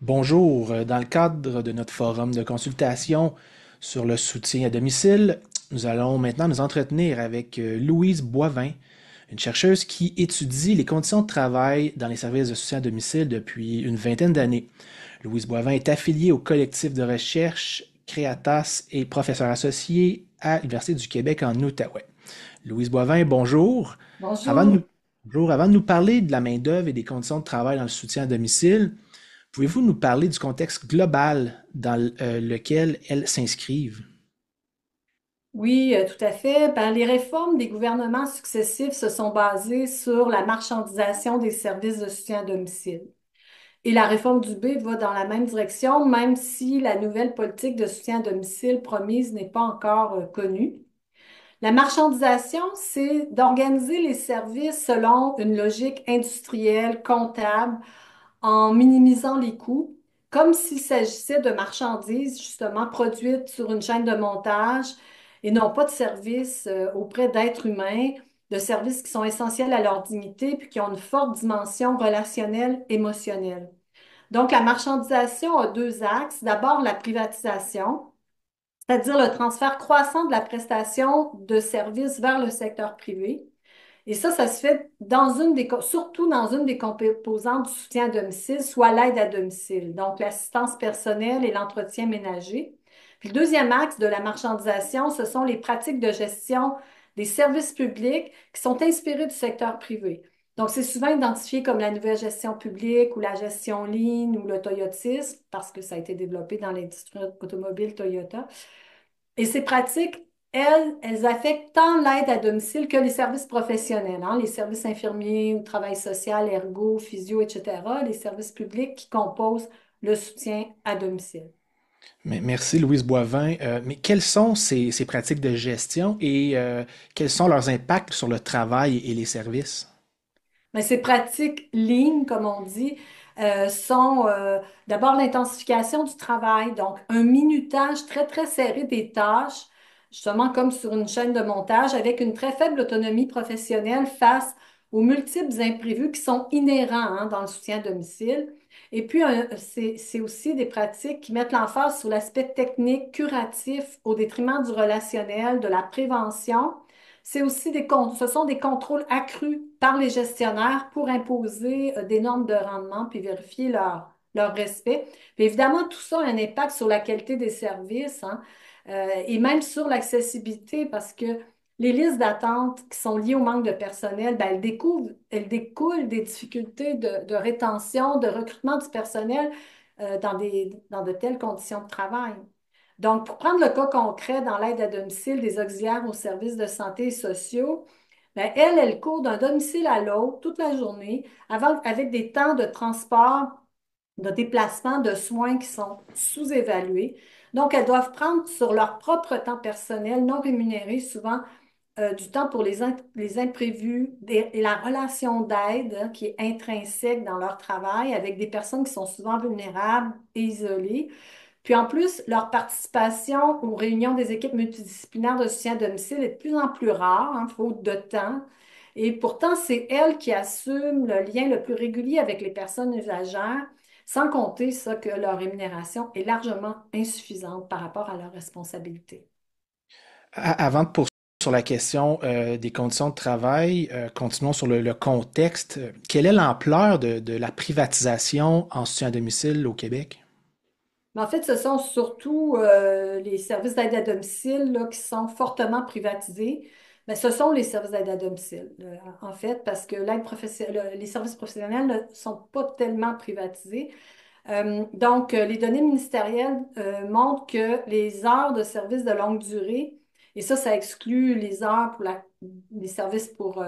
Bonjour, dans le cadre de notre forum de consultation sur le soutien à domicile, nous allons maintenant nous entretenir avec Louise Boivin, une chercheuse qui étudie les conditions de travail dans les services de soutien à domicile depuis une vingtaine d'années. Louise Boivin est affiliée au collectif de recherche Créatas et professeure associée à l'Université du Québec en Outaouais. Louise Boivin, bonjour. Avant de nous, Bonjour. bonjour. Avant de nous parler de la main-d'œuvre et des conditions de travail dans le soutien à domicile, pouvez-vous nous parler du contexte global dans lequel elles s'inscrivent? Oui, tout à fait. Ben, les réformes des gouvernements successifs se sont basées sur la marchandisation des services de soutien à domicile. Et la réforme du B va dans la même direction, même si la nouvelle politique de soutien à domicile promise n'est pas encore connue. La marchandisation, c'est d'organiser les services selon une logique industrielle, comptable, en minimisant les coûts, comme s'il s'agissait de marchandises justement produites sur une chaîne de montage et non pas de services auprès d'êtres humains, de services qui sont essentiels à leur dignité puis qui ont une forte dimension relationnelle, émotionnelle. Donc, la marchandisation a deux axes. D'abord, la privatisation, c'est-à-dire le transfert croissant de la prestation de services vers le secteur privé. Et ça se fait surtout dans une des composantes du soutien à domicile, soit l'aide à domicile, donc l'assistance personnelle et l'entretien ménager. Puis le deuxième axe de la marchandisation, ce sont les pratiques de gestion des services publics qui sont inspirées du secteur privé. Donc, c'est souvent identifié comme la nouvelle gestion publique ou la gestion lean ou le toyotisme, parce que ça a été développé dans l'industrie automobile Toyota. Et ces pratiques, elles affectent tant l'aide à domicile que les services professionnels, hein, les services infirmiers ou travail social, ergo, physio, etc., les services publics qui composent le soutien à domicile. Merci Louise Boivin. Mais quelles sont ces pratiques de gestion et quels sont leurs impacts sur le travail et les services? Mais ces pratiques lean, comme on dit, sont d'abord l'intensification du travail, donc un minutage très, très serré des tâches, justement comme sur une chaîne de montage, avec une très faible autonomie professionnelle face aux multiples imprévus qui sont inhérents, hein, dans le soutien à domicile. Et puis, c'est aussi des pratiques qui mettent l'emphase sur l'aspect technique, curatif, au détriment du relationnel, de la prévention. C'est aussi ce sont des contrôles accrus par les gestionnaires pour imposer des normes de rendement puis vérifier leur respect. Puis évidemment, tout ça a un impact sur la qualité des services, hein, et même sur l'accessibilité parce que les listes d'attente qui sont liées au manque de personnel, ben, elles découlent des difficultés de rétention, de recrutement du personnel dans de telles conditions de travail. Donc, pour prendre le cas concret dans l'aide à domicile des auxiliaires aux services de santé et sociaux, ben, elle court d'un domicile à l'autre toute la journée avec des temps de transport, de déplacement, de soins qui sont sous-évalués. Donc, elles doivent prendre sur leur propre temps personnel, non rémunéré, souvent du temps pour les imprévus et la relation d'aide, hein, qui est intrinsèque dans leur travail avec des personnes qui sont souvent vulnérables et isolées. Puis en plus, leur participation aux réunions des équipes multidisciplinaires de soutien à domicile est de plus en plus rare, hein, faute de temps. Et pourtant, c'est elles qui assument le lien le plus régulier avec les personnes usagères, sans compter ça que leur rémunération est largement insuffisante par rapport à leurs responsabilités. Avant de poursuivre sur la question des conditions de travail, continuons sur le contexte. Quelle est l'ampleur de la privatisation en soutien à domicile au Québec? Mais en fait, ce sont surtout les services d'aide à domicile là, qui sont fortement privatisés. Mais ce sont les services d'aide à domicile, en fait, parce que les services professionnels ne sont pas tellement privatisés. Donc, les données ministérielles montrent que les heures de services de longue durée, et ça exclut les heures pour les services pour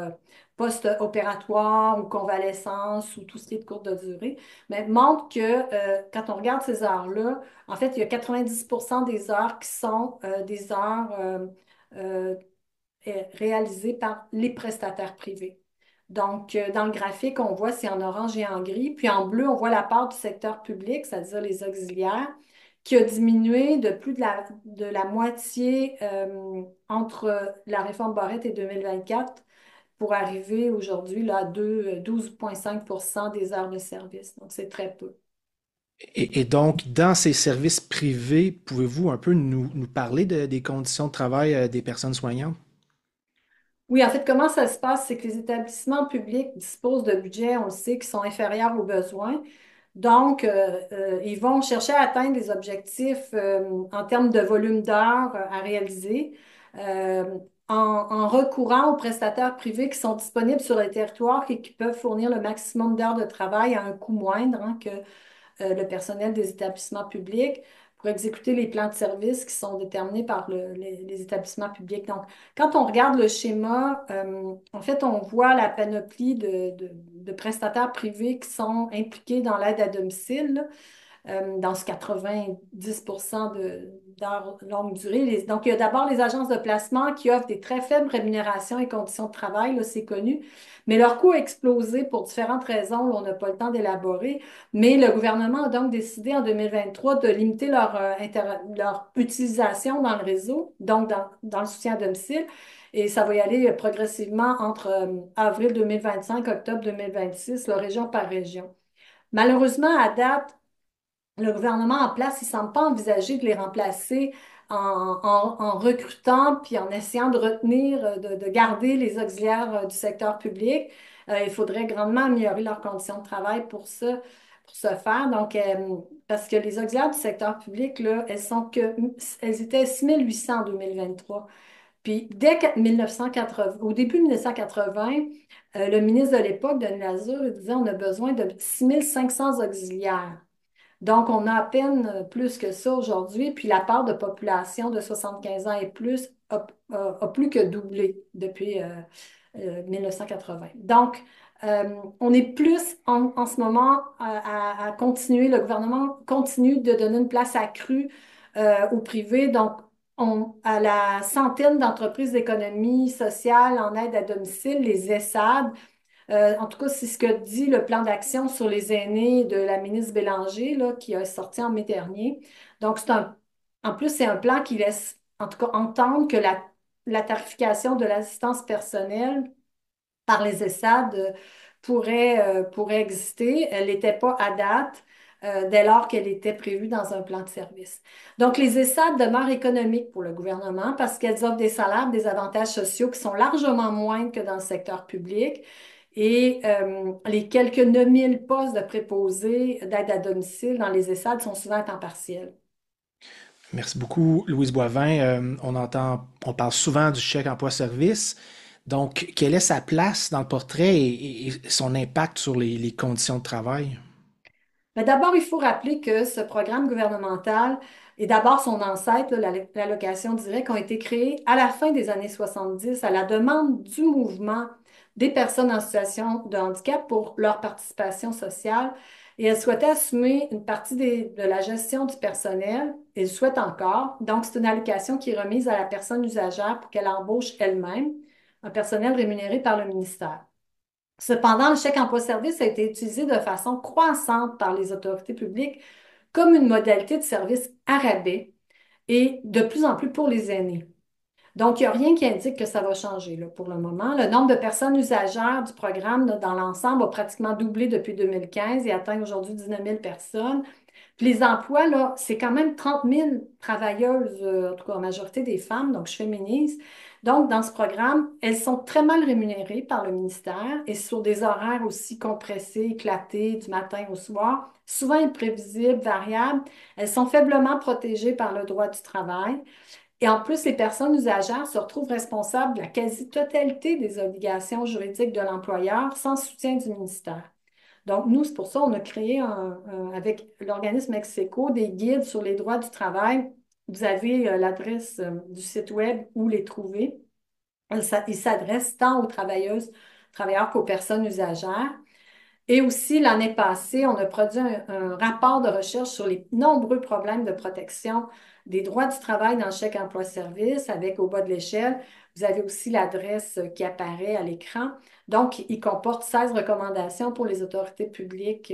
post-opératoire ou convalescence ou tout ce qui est de courte durée, mais montrent que quand on regarde ces heures-là, en fait, il y a 90% des heures qui sont des heures euh, réalisées par les prestataires privés. Donc, dans le graphique, on voit c'est en orange et en gris. Puis en bleu, on voit la part du secteur public, c'est-à-dire les auxiliaires, qui a diminué de plus de la moitié entre la réforme Barrette et 2024 pour arriver aujourd'hui là, à 12,5% des heures de service. Donc, c'est très peu. Et donc, dans ces services privés, pouvez-vous un peu nous parler des conditions de travail des personnes soignantes? Oui, en fait, comment ça se passe? C'est que les établissements publics disposent de budgets, on le sait, qui sont inférieurs aux besoins. Donc, ils vont chercher à atteindre des objectifs en termes de volume d'heures à réaliser euh, en recourant aux prestataires privés qui sont disponibles sur le territoire et qui peuvent fournir le maximum d'heures de travail à un coût moindre hein, que le personnel des établissements publics pour exécuter les plans de services qui sont déterminés par les établissements publics. Donc, quand on regarde le schéma, en fait, on voit la panoplie de prestataires privés qui sont impliqués dans l'aide à domicile. Là dans ce 90% d'heures longue durée. Donc, il y a d'abord les agences de placement qui offrent des très faibles rémunérations et conditions de travail, là, c'est connu, mais leur coût a explosé pour différentes raisons, là, on n'a pas le temps d'élaborer, mais le gouvernement a donc décidé en 2023 de limiter leur utilisation dans le réseau, donc dans le soutien à domicile, et ça va y aller progressivement entre avril 2025 octobre 2026, là, région par région. Malheureusement, à date, le gouvernement en place, il ne semble pas envisager de les remplacer en recrutant puis en essayant de retenir, de garder les auxiliaires du secteur public. Il faudrait grandement améliorer leurs conditions de travail pour ce faire. Donc, parce que les auxiliaires du secteur public, là, elles étaient 6 800 en 2023. Puis, dès 1980, au début de 1980, le ministre de l'époque, Denis Lazure, il disait on a besoin de 6 500 auxiliaires. Donc, on a à peine plus que ça aujourd'hui, puis la part de population de 75 ans et plus a plus que doublé depuis 1980. Donc, on est plus en ce moment à continuer, le gouvernement continue de donner une place accrue au privé. Donc, à la centaine d'entreprises d'économie sociale en aide à domicile, les ESSAD, en tout cas, c'est ce que dit le plan d'action sur les aînés de la ministre Bélanger, là, qui a sorti en mai dernier. Donc, en plus, c'est un plan qui laisse, en tout cas, entendre que la tarification de l'assistance personnelle par les ESSAD pourrait exister. Elle n'était pas à date. Dès lors qu'elle était prévue dans un plan de service. Donc, les ESSAD demeurent économiques pour le gouvernement parce qu'elles offrent des salaires, des avantages sociaux qui sont largement moindres que dans le secteur public. Et les quelques 9 000 postes de préposés d'aide à domicile dans les ESSAD sont souvent à temps partiel. Merci beaucoup, Louise Boivin. On parle souvent du chèque emploi-service. Donc, quelle est sa place dans le portrait et son impact sur les conditions de travail? Mais d'abord, il faut rappeler que ce programme gouvernemental et d'abord son ancêtre, là, l'allocation directe, ont été créés à la fin des années 70 à la demande du mouvement des personnes en situation de handicap pour leur participation sociale. Et elles souhaitaient assumer une partie de la gestion du personnel. Et elles souhaitent encore. Donc, c'est une allocation qui est remise à la personne usagère pour qu'elle embauche elle-même un personnel rémunéré par le ministère. Cependant, le chèque emploi-service a été utilisé de façon croissante par les autorités publiques comme une modalité de service à rabais et de plus en plus pour les aînés. Donc, il n'y a rien qui indique que ça va changer là, pour le moment. Le nombre de personnes usagères du programme là, dans l'ensemble a pratiquement doublé depuis 2015 et atteint aujourd'hui 19 000 personnes. Puis les emplois, là, c'est quand même 30 000 travailleuses, en tout cas en majorité des femmes, donc je féminise. Donc, dans ce programme, elles sont très mal rémunérées par le ministère et sur des horaires aussi compressés, éclatés, du matin au soir, souvent imprévisibles, variables. Elles sont faiblement protégées par le droit du travail. Et en plus, les personnes usagères se retrouvent responsables de la quasi-totalité des obligations juridiques de l'employeur sans soutien du ministère. Donc, nous, c'est pour ça qu'on a créé avec l'organisme Execo des guides sur les droits du travail. Vous avez l'adresse du site web où les trouver. Il s'adresse tant aux travailleuses, travailleurs qu'aux personnes usagères. Et aussi, l'année passée, on a produit un rapport de recherche sur les nombreux problèmes de protection des droits du travail dans le chèque emploi-service avec au bas de l'échelle. Vous avez aussi l'adresse qui apparaît à l'écran. Donc, il comporte 16 recommandations pour les autorités publiques,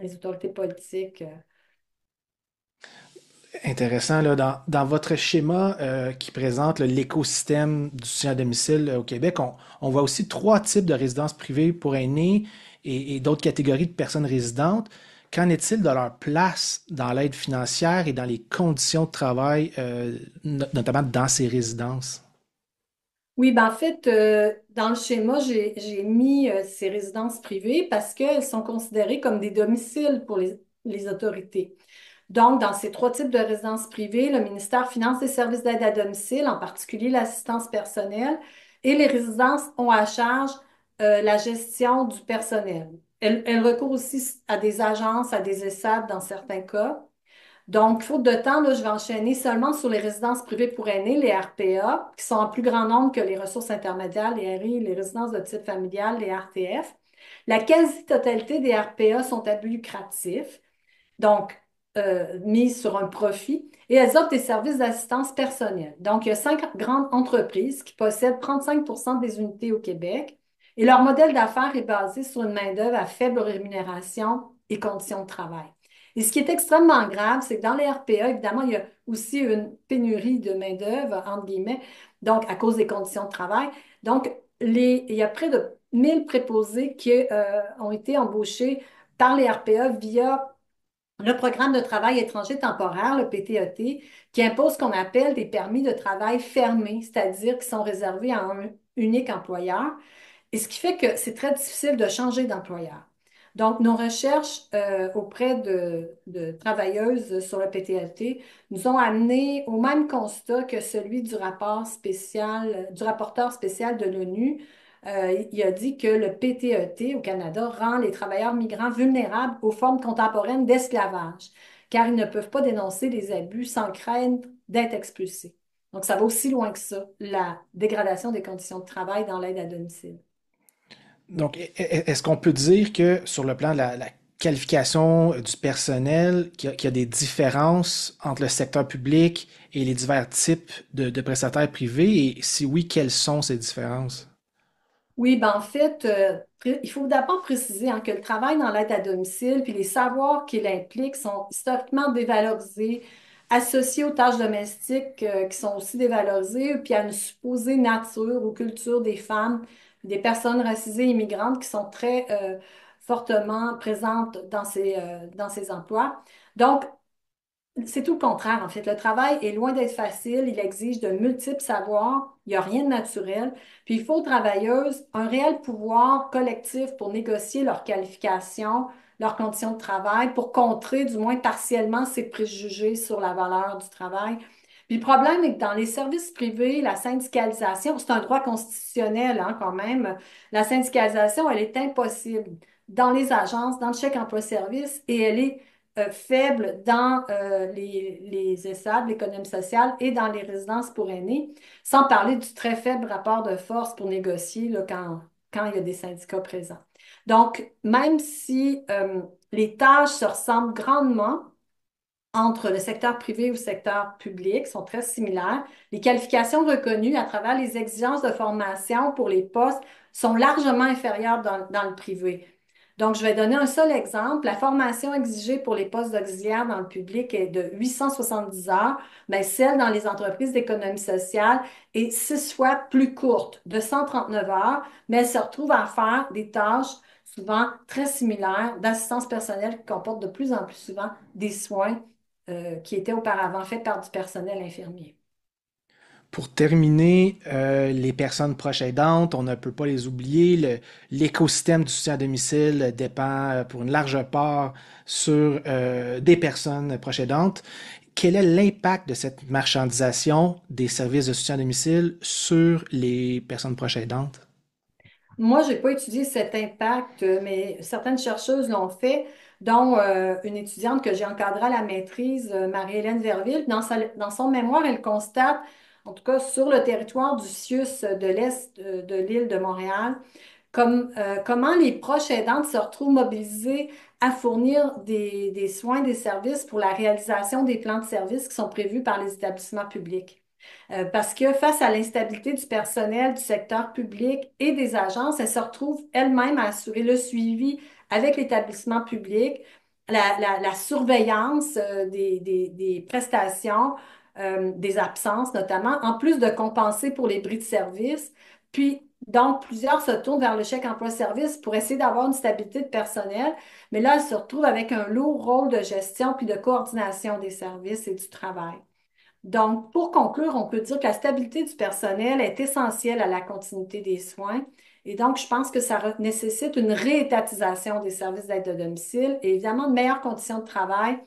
les autorités politiques. Intéressant, là, dans votre schéma qui présente l'écosystème du soutien à domicile au Québec, on voit aussi trois types de résidences privées pour aînés et d'autres catégories de personnes résidentes. Qu'en est-il de leur place dans l'aide financière et dans les conditions de travail, notamment dans ces résidences? Oui, ben en fait, dans le schéma, j'ai mis ces résidences privées parce qu'elles sont considérées comme des domiciles pour les autorités. Donc, dans ces trois types de résidences privées, le ministère finance des services d'aide à domicile, en particulier l'assistance personnelle, et les résidences ont à charge la gestion du personnel. Elles recourent aussi à des agences, à des ESAD dans certains cas. Donc, faute de temps, là, je vais enchaîner seulement sur les résidences privées pour aînés, les RPA, qui sont en plus grand nombre que les ressources intermédiaires, les RI, les résidences de type familial, les RTF. La quasi-totalité des RPA sont à but lucratif, donc mises sur un profit, et elles offrent des services d'assistance personnelle. Donc, il y a 5 grandes entreprises qui possèdent 35 des unités au Québec, et leur modèle d'affaires est basé sur une main-d'œuvre à faible rémunération et conditions de travail. Et ce qui est extrêmement grave, c'est que dans les RPA, évidemment, il y a aussi une pénurie de main-d'œuvre, entre guillemets, donc à cause des conditions de travail. Donc, il y a près de 1000 préposés qui ont été embauchés par les RPA via le programme de travail étranger temporaire, le PTET, qui impose ce qu'on appelle des permis de travail fermés, c'est-à-dire qui sont réservés à un unique employeur. Et ce qui fait que c'est très difficile de changer d'employeur. Donc, nos recherches auprès de travailleuses sur le PTLT nous ont amené au même constat que celui du rapport spécial, du rapporteur spécial de l'ONU. Il a dit que le PTET au Canada rend les travailleurs migrants vulnérables aux formes contemporaines d'esclavage, car ils ne peuvent pas dénoncer les abus sans craindre d'être expulsés. Donc, ça va aussi loin que ça, la dégradation des conditions de travail dans l'aide à domicile. Donc, est-ce qu'on peut dire que sur le plan de la qualification du personnel, qu'il y a des différences entre le secteur public et les divers types de prestataires privés? Et si oui, quelles sont ces différences? Oui, ben en fait, il faut d'abord préciser hein, que le travail dans l'aide à domicile puis les savoirs qu'il implique sont historiquement dévalorisés, associés aux tâches domestiques qui sont aussi dévalorisées, puis à une supposée nature ou culture des femmes, des personnes racisées immigrantes qui sont très fortement présentes dans ces emplois. Donc, c'est tout le contraire, en fait. Le travail est loin d'être facile. Il exige de multiples savoirs. Il n'y a rien de naturel. Puis il faut aux travailleuses un réel pouvoir collectif pour négocier leurs qualifications, leurs conditions de travail, pour contrer du moins partiellement ces préjugés sur la valeur du travail. Puis le problème est que dans les services privés, la syndicalisation, c'est un droit constitutionnel hein, quand même. La syndicalisation, elle est impossible dans les agences, dans le chèque emploi-service, et elle est faible dans les ESAD, l'économie sociale, et dans les résidences pour aînés, sans parler du très faible rapport de force pour négocier là, quand il y a des syndicats présents. Donc, même si les tâches se ressemblent grandement entre le secteur privé ou le secteur public, sont très similaires, les qualifications reconnues à travers les exigences de formation pour les postes sont largement inférieures dans le privé. Donc, je vais donner un seul exemple. La formation exigée pour les postes d'auxiliaire dans le public est de 870 heures, mais celle dans les entreprises d'économie sociale est 6 fois plus courte, de 139 heures, mais elle se retrouve à faire des tâches souvent très similaires d'assistance personnelle qui comportent de plus en plus souvent des soins qui étaient auparavant faits par du personnel infirmier. Pour terminer, les personnes proches aidantes, on ne peut pas les oublier. L'écosystème du soutien à domicile dépend pour une large part sur des personnes proches aidantes. Quel est l'impact de cette marchandisation des services de soutien à domicile sur les personnes proches aidantes? Moi, je n'ai pas étudié cet impact, mais certaines chercheuses l'ont fait, dont une étudiante que j'ai encadrée à la maîtrise, Marie-Hélène Verville. Dans son mémoire, elle constate, en tout cas sur le territoire du CIUS de l'Est de l'île de Montréal, comment les proches aidantes se retrouvent mobilisés à fournir des soins, des services pour la réalisation des plans de services qui sont prévus par les établissements publics. Parce que face à l'instabilité du personnel du secteur public et des agences, elle se retrouve elle-même à assurer le suivi avec l'établissement public, la surveillance des prestations, des absences notamment, en plus de compenser pour les bris de service. Puis, donc, plusieurs se tournent vers le chèque emploi-service pour essayer d'avoir une stabilité de personnel, mais là, elles se retrouvent avec un lourd rôle de gestion puis de coordination des services et du travail. Donc, pour conclure, on peut dire que la stabilité du personnel est essentielle à la continuité des soins. Et donc, je pense que ça nécessite une réétatisation des services d'aide à domicile et évidemment de meilleures conditions de travail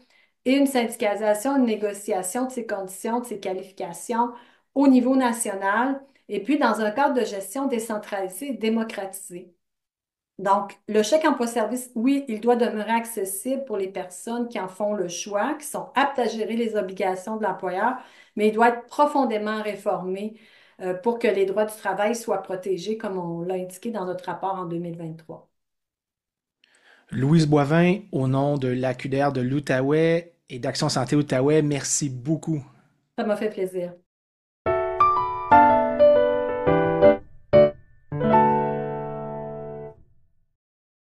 et une syndicalisation, une négociation de ces conditions, de ces qualifications au niveau national et puis dans un cadre de gestion décentralisé et démocratisé. Donc, le chèque emploi-service, oui, il doit demeurer accessible pour les personnes qui en font le choix, qui sont aptes à gérer les obligations de l'employeur, mais il doit être profondément réformé pour que les droits du travail soient protégés, comme on l'a indiqué dans notre rapport en 2023. Louise Boivin, au nom de l'AQDR de l'Outaouais et d'Action Santé Outaouais, merci beaucoup. Ça m'a fait plaisir.